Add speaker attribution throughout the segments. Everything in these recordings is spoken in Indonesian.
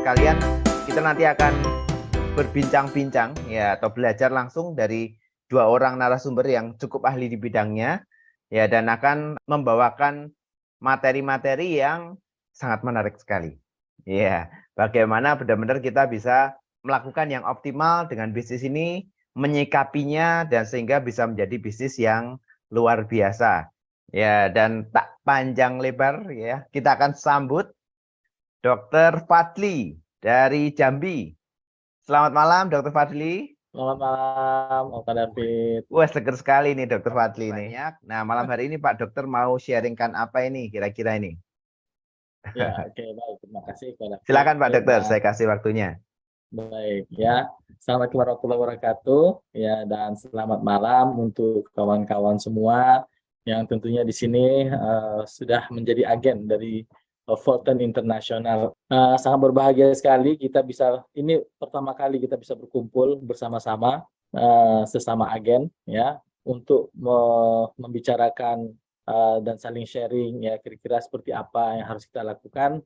Speaker 1: sekalian, kita nanti akan berbincang-bincang ya atau belajar langsung dari dua orang narasumber yang cukup ahli di bidangnya ya dan akan membawakan materi-materi yang sangat menarik sekali. Ya, bagaimana benar-benar kita bisa melakukan yang optimal dengan bisnis ini, menyikapinya dan sehingga bisa menjadi bisnis yang luar biasa. Ya, dan tak panjang lebar ya, kita akan sambut Dr. Fadli dari Jambi. Selamat malam, Dr. Fadli.
Speaker 2: Selamat malam, Pak David.
Speaker 1: Wah, seger sekali nih Dr. Fadli ini. Nah, malam hari ini Pak Dokter mau sharingkan apa ini kira-kira ini?
Speaker 2: Ya, oke, baik. Terima kasih, Pak David.
Speaker 1: Silakan Pak
Speaker 2: Ya,
Speaker 1: Dokter, saya kasih waktunya.
Speaker 2: baik, ya. Assalamualaikum warahmatullahi wabarakatuh. Ya, dan selamat malam untuk kawan-kawan semua yang tentunya di sini sudah menjadi agen dari Fulton International. Sangat berbahagia sekali kita bisa, ini pertama kali kita bisa berkumpul bersama-sama sesama agen, ya, untuk membicarakan dan saling sharing ya kira-kira seperti apa yang harus kita lakukan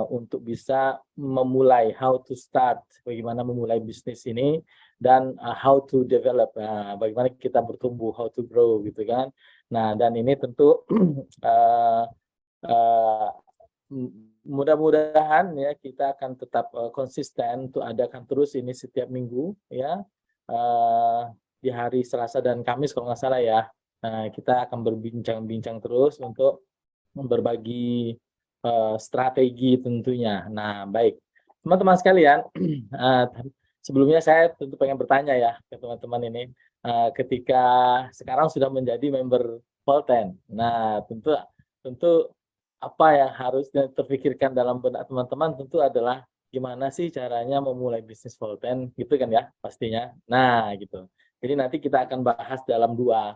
Speaker 2: untuk bisa memulai, how to start, bagaimana memulai bisnis ini, dan how to develop, bagaimana kita bertumbuh, how to grow gitu kan. Nah, dan ini tentu uh, uh, mudah-mudahan ya kita akan tetap konsisten untuk adakan terus ini setiap minggu ya, di hari Selasa dan Kamis kalau nggak salah ya. Kita akan berbincang-bincang terus untuk berbagi strategi tentunya. Nah, baik. Teman-teman sekalian, sebelumnya saya tentu pengen bertanya ya ke teman-teman ini, ketika sekarang sudah menjadi member Fulton. Nah, tentu apa yang harus terpikirkan dalam benak teman-teman tentu adalah gimana sih caranya memulai bisnis Fulton, gitu kan ya pastinya. Nah, gitu. Jadi nanti kita akan bahas dalam dua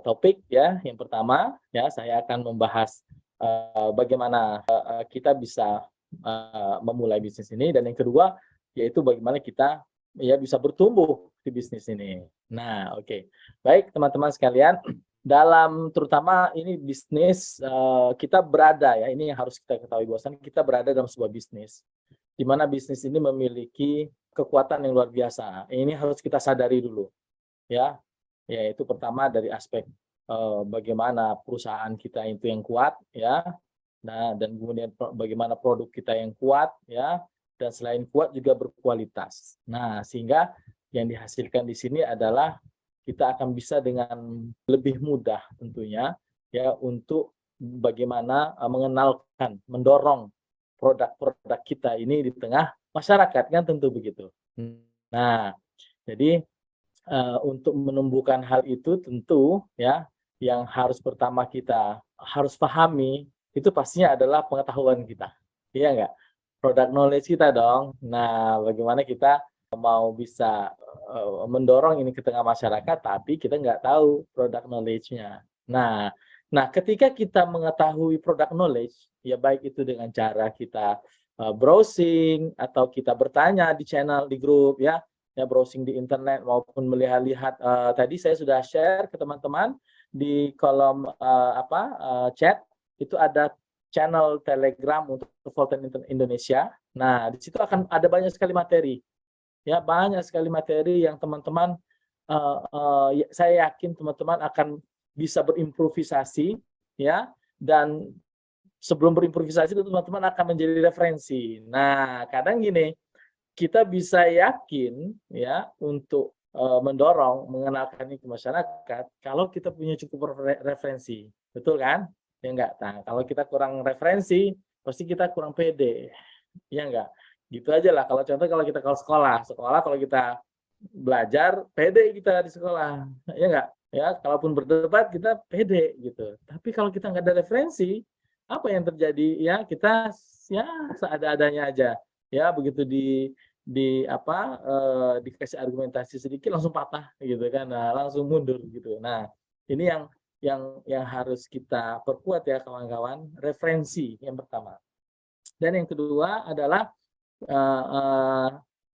Speaker 2: topik ya. Yang pertama ya saya akan membahas bagaimana kita bisa memulai bisnis ini, dan yang kedua yaitu bagaimana kita ya bisa bertumbuh di bisnis ini. Nah, oke. Baik teman-teman sekalian, dalam terutama ini bisnis kita berada ya, ini yang harus kita ketahui bahwasannya kita berada dalam sebuah bisnis di mana bisnis ini memiliki kekuatan yang luar biasa. Ini harus kita sadari dulu ya. Yaitu pertama dari aspek bagaimana perusahaan kita itu yang kuat ya. Nah, dan kemudian bagaimana produk kita yang kuat ya, dan selain kuat juga berkualitas. Nah, sehingga yang dihasilkan di sini adalah kita akan bisa dengan lebih mudah tentunya ya untuk bagaimana mengenalkan, mendorong produk-produk kita ini di tengah masyarakat, kan tentu begitu. Nah, jadi untuk menumbuhkan hal itu tentu ya yang harus pertama kita harus pahami itu pastinya adalah pengetahuan kita, iya nggak? Product knowledge kita dong. Nah, bagaimana kita mau bisa mendorong ini ke tengah masyarakat, tapi kita nggak tahu product knowledge-nya. Nah, ketika kita mengetahui product knowledge, ya baik itu dengan cara kita browsing atau kita bertanya di channel, di grup ya browsing di internet maupun melihat-lihat. Tadi saya sudah share ke teman-teman di kolom chat, itu ada channel Telegram untuk Fulton Indonesia. Nah, di situ akan ada banyak sekali materi. Ya, banyak sekali materi yang teman-teman saya yakin teman-teman akan bisa berimprovisasi ya, dan sebelum berimprovisasi teman-teman akan menjadi referensi. Nah, kadang gini, kita bisa yakin ya untuk mendorong, mengenalkan ini ke masyarakat kalau kita punya cukup referensi, betul kan? Ya enggak. Nah, kalau kita kurang referensi, pasti kita kurang pede, ya enggak? Gitu aja lah. Kalau contoh kalau kita sekolah kalau kita belajar pede kita di sekolah, ya enggak? Ya, kalaupun berdebat kita pede gitu. Tapi kalau kita nggak ada referensi, apa yang terjadi? Ya kita ya seada-adanya aja. Ya begitu dikasih argumentasi sedikit langsung patah gitu kan, nah, langsung mundur gitu. Nah, ini yang harus kita perkuat ya kawan-kawan, referensi yang pertama. Dan yang kedua adalah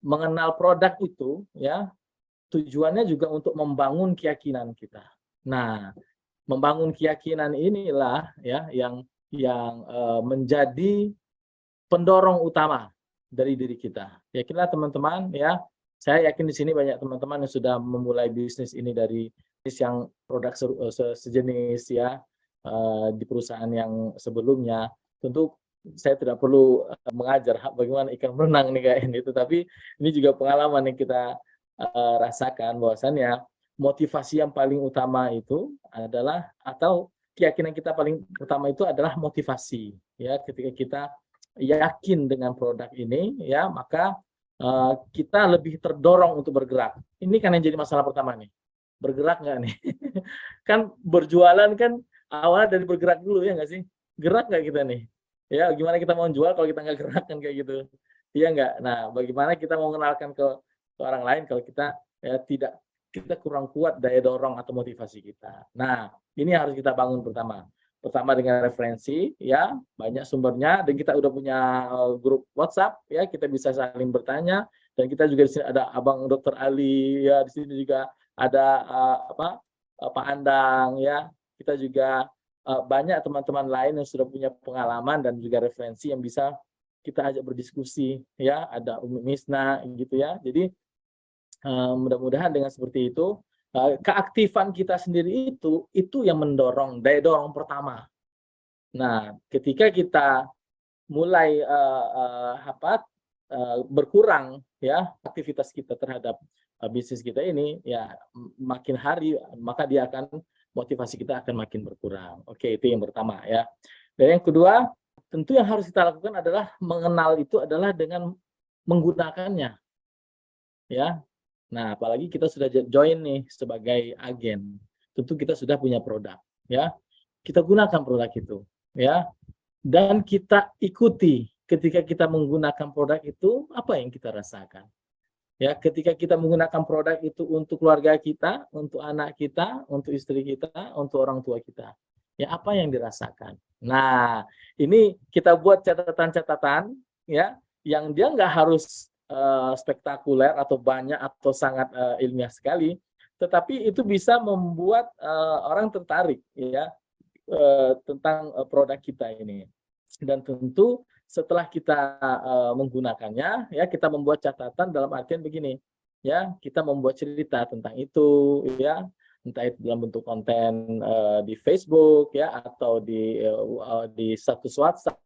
Speaker 2: mengenal produk itu ya, tujuannya juga untuk membangun keyakinan kita. Nah, membangun keyakinan inilah ya yang menjadi pendorong utama dari diri kita. Yakinlah teman-teman ya, saya yakin di sini banyak teman-teman yang sudah memulai bisnis ini dari bisnis yang produk sejenis ya, di perusahaan yang sebelumnya. Tentu saya tidak perlu mengajar bagaimana ikan berenang nih kayak ini, tetapi ini juga pengalaman yang kita rasakan bahwasannya motivasi yang paling utama itu adalah, atau keyakinan kita paling utama itu adalah motivasi ya. Ketika kita yakin dengan produk ini ya, maka kita lebih terdorong untuk bergerak. Ini kan yang jadi masalah pertama nih, bergerak nggak nih? Kan berjualan kan awalnya dari bergerak dulu ya nggak sih? Gerak nggak kita nih? Ya gimana kita mau jual kalau kita nggak gerak kan kayak gitu? Iya nggak? Nah bagaimana kita mau mengenalkan ke orang lain kalau kita ya tidak, kita kurang kuat daya dorong atau motivasi kita. Nah ini harus kita bangun pertama. Pertama dengan referensi ya, banyak sumbernya, dan kita udah punya grup WhatsApp ya, kita bisa saling bertanya, dan kita juga di sini ada Abang Dr. Ali ya, di sini juga ada Pak Andang ya. Kita juga banyak teman-teman lain yang sudah punya pengalaman dan juga referensi yang bisa kita ajak berdiskusi ya, ada Umi Misna gitu ya. Jadi mudah-mudahan dengan seperti itu keaktifan kita sendiri itu yang mendorong, daya dorong pertama. Nah, ketika kita mulai berkurang ya aktivitas kita terhadap bisnis kita ini, ya makin hari maka dia akan, motivasi kita akan makin berkurang. Oke, itu yang pertama ya. Dan yang kedua, tentu yang harus kita lakukan adalah mengenal itu adalah dengan menggunakannya. Ya. Nah, apalagi kita sudah join nih sebagai agen. Tentu kita sudah punya produk, ya. Kita gunakan produk itu, ya. Dan kita ikuti ketika kita menggunakan produk itu apa yang kita rasakan. Ya, ketika kita menggunakan produk itu untuk keluarga kita, untuk anak kita, untuk istri kita, untuk orang tua kita. Ya, apa yang dirasakan. Nah, ini kita buat catatan-catatan ya, yang dia nggak harus spektakuler atau banyak atau sangat ilmiah sekali, tetapi itu bisa membuat orang tertarik ya tentang produk kita ini. Dan tentu setelah kita menggunakannya ya, kita membuat catatan dalam artian begini ya, kita membuat cerita tentang itu ya, entah itu dalam bentuk konten di Facebook ya, atau di status WhatsApp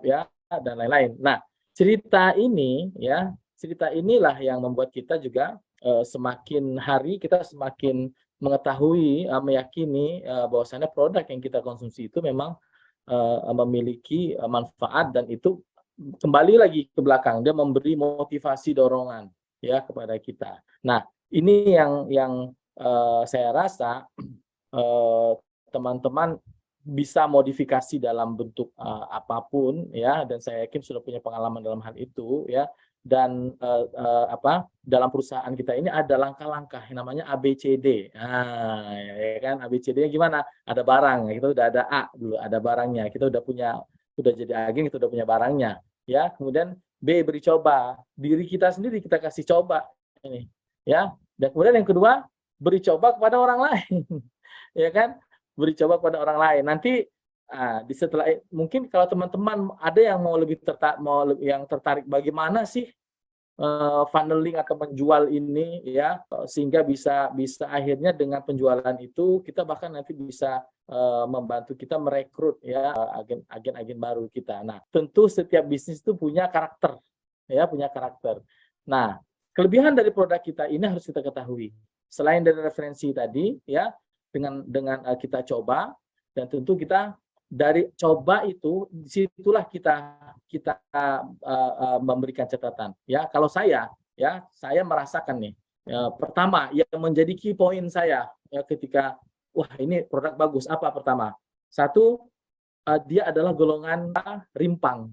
Speaker 2: ya, dan lain-lain. Nah, cerita ini ya, cerita inilah yang membuat kita juga semakin hari kita semakin mengetahui, meyakini bahwasannya produk yang kita konsumsi itu memang memiliki manfaat, dan itu kembali lagi ke belakang, dia memberi motivasi dorongan ya kepada kita. Nah, ini yang saya rasa teman-teman bisa modifikasi dalam bentuk apapun ya, dan saya yakin sudah punya pengalaman dalam hal itu ya. Dan dalam perusahaan kita ini ada langkah-langkah yang namanya ABCD. Nah, ya kan, ABCD-nya gimana? Ada barang, kita udah ada A dulu, ada barangnya. Kita udah jadi agen, kita udah punya barangnya. Ya, kemudian B, beri coba. Diri kita sendiri kita kasih coba ini, ya. Dan kemudian yang kedua, beri coba kepada orang lain. Ya kan? Beri coba kepada orang lain. Nanti di setelah mungkin kalau teman-teman ada yang mau lebih tertarik bagaimana sih funneling atau menjual ini ya, sehingga bisa akhirnya dengan penjualan itu kita bahkan nanti bisa membantu kita merekrut ya agen-agen baru kita. Nah, tentu setiap bisnis itu punya karakter ya, punya karakter. Nah, kelebihan dari produk kita ini harus kita ketahui. Selain dari referensi tadi ya, dengan kita coba, dan tentu kita dari coba itu, disitulah kita memberikan catatan ya. Kalau saya merasakan nih pertama yang menjadi key point saya ya, ketika wah ini produk bagus, apa pertama, satu, dia adalah golongan rimpang.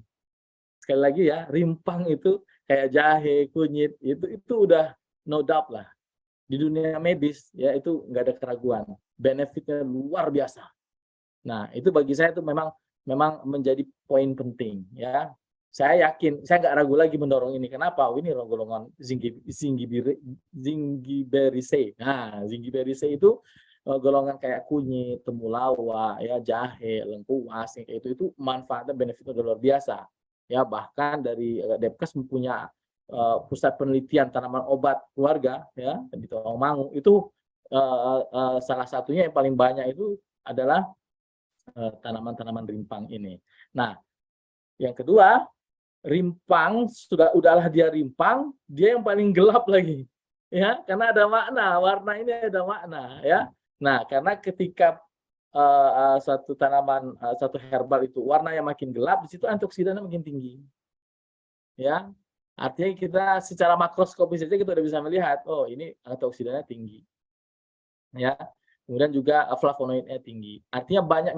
Speaker 2: Sekali lagi ya, rimpang itu kayak jahe, kunyit, itu udah no doubt lah di dunia medis ya, itu nggak ada keraguan, benefitnya luar biasa. Nah, itu bagi saya itu memang menjadi poin penting ya. Saya yakin, saya nggak ragu lagi mendorong ini. Kenapa? Ini golongan Zingiberaceae. Nah, Zingiberaceae itu golongan kayak kunyit, temulawak, ya jahe, lengkuas, kayak itu manfaatnya, benefitnya luar biasa. ya bahkan dari Depkes mempunyai pusat penelitian tanaman obat keluarga ya di Tawangmangu itu salah satunya yang paling banyak itu adalah tanaman-tanaman rimpang ini. Nah, yang kedua, rimpang udahlah dia rimpang, dia yang paling gelap lagi. Ya, karena ada makna, warna ini ada makna ya. Nah, karena ketika satu tanaman satu herbal itu warnanya makin gelap, di situ antioksidannya makin tinggi. Ya. Artinya kita secara makroskopis saja kita udah bisa melihat, oh ini antioksidannya tinggi. Ya. Kemudian juga flavonoidnya tinggi. Artinya banyak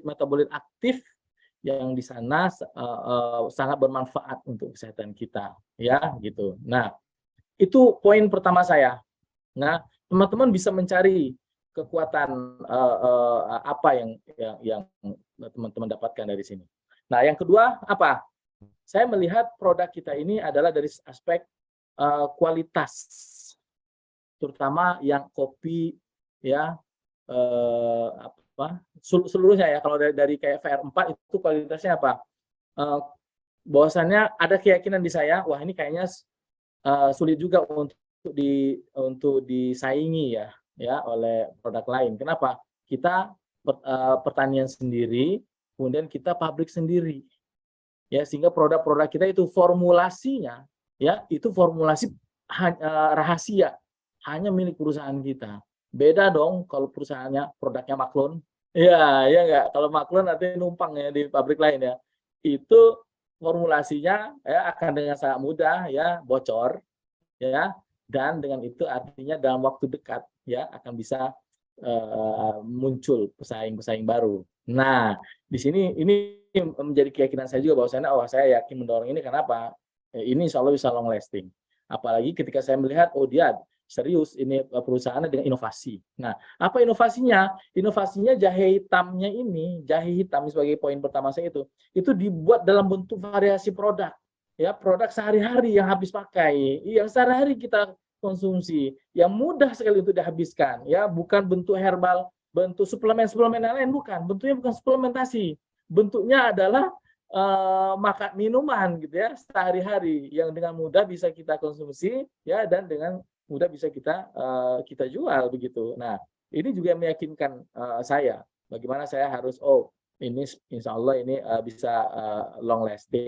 Speaker 2: metabolit aktif yang di sana sangat bermanfaat untuk kesehatan kita, ya gitu. Nah, itu poin pertama saya. Nah, teman-teman bisa mencari kekuatan apa yang teman-teman dapatkan dari sini. Nah, yang kedua apa? Saya melihat produk kita ini adalah dari aspek kualitas, terutama yang kopi ya seluruhnya ya. Kalau dari kayak VR4 itu kualitasnya apa? Bahwasannya ada keyakinan di saya, wah ini kayaknya sulit juga untuk disaingi ya oleh produk lain. Kenapa? Kita pertanian sendiri, kemudian kita pabrik sendiri. Ya, sehingga produk-produk kita itu formulasinya ya itu formulasi rahasia, hanya milik perusahaan kita. Beda dong kalau perusahaannya produknya Maklun. Ya enggak. Kalau Maklun nanti numpang ya di pabrik lain ya. Itu formulasinya ya akan dengan sangat mudah ya bocor ya, dan dengan itu artinya dalam waktu dekat ya akan bisa muncul pesaing-pesaing baru. Nah, di sini ini menjadi keyakinan saya juga bahwasanya saya yakin mendorong ini. Kenapa? Ini insya Allah bisa long lasting. Apalagi ketika saya melihat dia serius ini perusahaannya dengan inovasi. Nah, apa inovasinya? Inovasinya jahe hitamnya ini, jahe hitam sebagai poin pertama saya itu dibuat dalam bentuk variasi produk. Ya, produk sehari-hari yang habis pakai, yang sehari-hari kita konsumsi, yang mudah sekali untuk dihabiskan, ya, bukan bentuk herbal, bentuk suplemen-suplemen yang lain, bukan. Bentuknya bukan suplementasi. Bentuknya adalah makan minuman gitu ya, sehari-hari yang dengan mudah bisa kita konsumsi ya, dan dengan mudah bisa kita jual begitu. Nah, ini juga meyakinkan saya bagaimana saya harus ini insya Allah ini bisa long lasting.